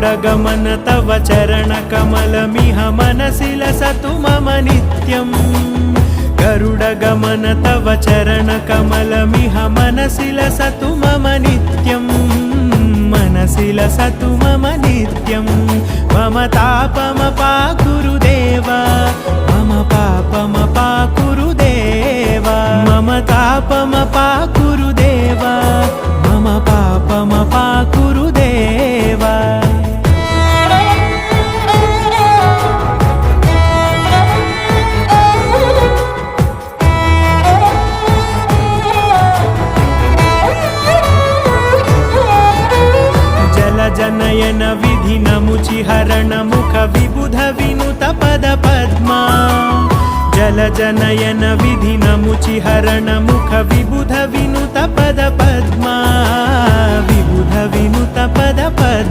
गरुडगमन तव चरणकमलमिह मनसि लसतु मम नित्यम् गरुडगमन तव चरणकमलमिह मनसि लसतु मम नित्यम् मनसि लसतु मम नित्यम् मम तापमपाकुरु देव मम पापमपाकुरु देव मम तापमपाकुरु देव मम पापमपाकुरु देव जनयन विधि नमुचि हरण मुख विबुध विनुत पद पद्मा जल जनयन विधि नमुचि हरण मुख विबुध विनुत पद पद्मा विबुध विनुत पद पद्मा।